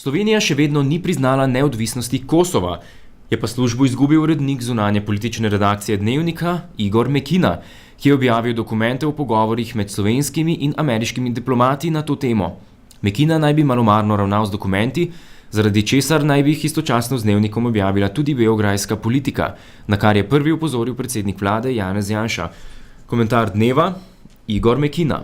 Slovenija še vedno ni priznala neodvisnosti Kosova, je pa službo izgubil urednik zunanje politične redakcije Dnevnika Igor Mekina, ki je objavil dokumente o pogovorih med slovenskimi in ameriškimi diplomati na to temo. Mekina naj bi malomarno ravnal z dokumenti, zaradi česar naj bi jih istočasno z Dnevnikom objavila tudi beograjska politika, na kar je prvi opozoril predsednik vlade Janez Janša. Komentar dneva Igor Mekina.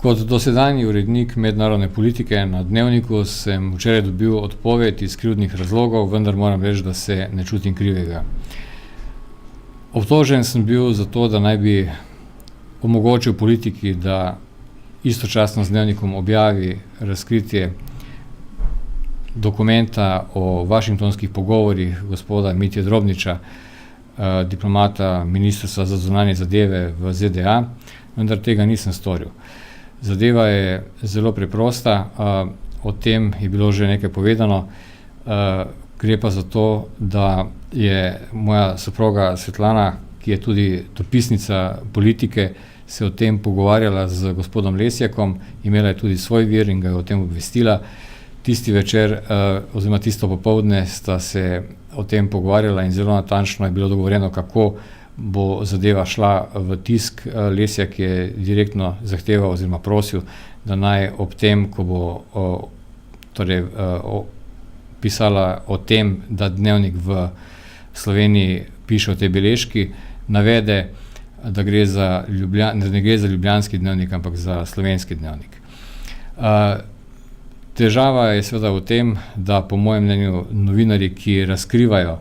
Kot dosedanji urednik mednarodne politike na Dnevniku sem včeraj dobil odpoved iz krivdnih razlogov, vendar moram reči, da se ne čutim krivega. Obtožen sem bil za to, da naj bi omogočil politiki, da istočasno z Dnevnikom objavi razkritje dokumenta o washingtonskih pogovorih gospoda Mitje Drobniča, diplomata Ministrstva za zunanje zadeve v ZDA, vendar tega nisem storil. Zadeva je zelo preprosta, o tem je bilo že nekaj povedano, gre pa za to, da je moja soproga Svetlana, ki je tudi dopisnica politike, se o tem pogovarjala z gospodom Lesjakom, imela je tudi svoj vir in ga je o tem obvestila. Tisti večer, oziroma tisto popoldne sta se o tem pogovarjala in zelo natančno je bilo dogovorjeno, kako bo zadeva šla v tisk. Lesjak je direktno zahteval oziroma prosil, da naj ob tem, ko bo pisala o tem, da Dnevnik v Sloveniji piše o tej beležki, navede, da ne gre za ljubljanski Dnevnik, ampak za slovenski Dnevnik. Težava je seveda v tem, da po mojem mnenju novinarji, ki razkrivajo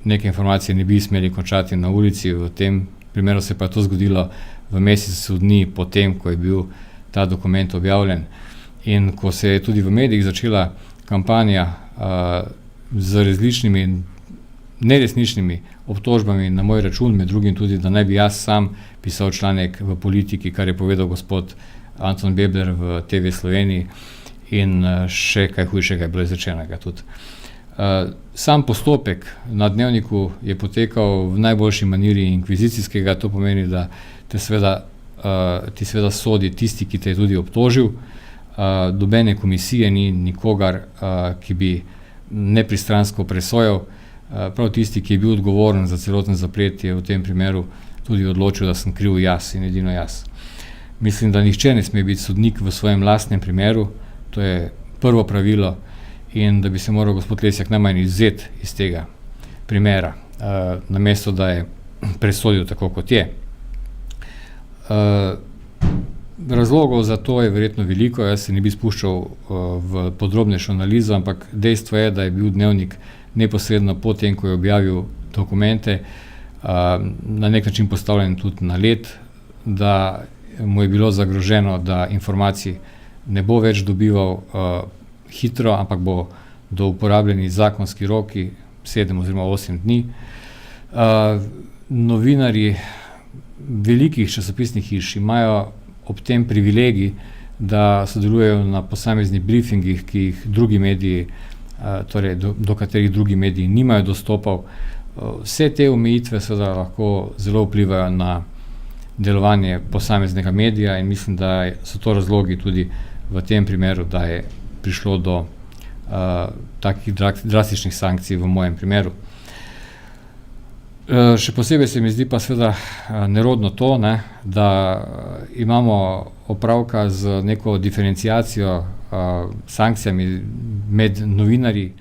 neke informacije, ne bi smeli končati na ulici. V tem primeru se pa je to zgodilo v mesecu dni po tem, ko je bil ta dokument objavljen. In ko se je tudi v medijih začela kampanja z različnimi neresničnimi obtožbami na moj račun, med drugim tudi, da naj bi jaz sam pisal članek v Politiki, kar je povedal gospod Anton Bebler v TV Sloveniji, in še kaj hujšega je bilo izrečenega tudi. Sam postopek na Dnevniku je potekal v najboljši maniri inkvizicijskega, to pomeni, da ti seveda sodi tisti, ki te je tudi obtožil. Dobene komisije ni nikogar, ki bi nepristransko presojal. Prav tisti, ki je bil odgovoren za celoten zaplet, je v tem primeru tudi odločil, da sem kriv jaz in edino jaz. Mislim, da nihče ne sme biti sodnik v svojem lastnem primeru, to je prvo pravilo, in da bi se moral gospod Lesjak najmanj izvzeti iz tega primera, namesto da je presodil tako, kot je. Razlogov za to je verjetno veliko, jaz se ne bi spuščal v podrobnejšo analizo, ampak dejstvo je, da je bil Dnevnik neposredno po tem, ko je objavil dokumente, na nek način postavljen tudi na led, da mu je bilo zagroženo, da informacij ne bo več dobival hitro, ampak bo do uporabljeni zakonski roki 7 oziroma 8 dni. Novinarji velikih časopisnih hiš imajo ob tem privilegij, da sodelujejo na posameznih briefingih, ki jih drugi mediji, torej do katerih drugi mediji nimajo dostopov. Vse te omejitve seveda lahko zelo vplivajo na delovanje posameznega medija in mislim, da so to razlogi tudi v tem primeru, da je prišlo do takih drastičnih sankcij v mojem primeru. Še posebej se mi zdi pa seveda nerodno to, da imamo opravka z neko diferenciacijo, sankcijami med novinarji.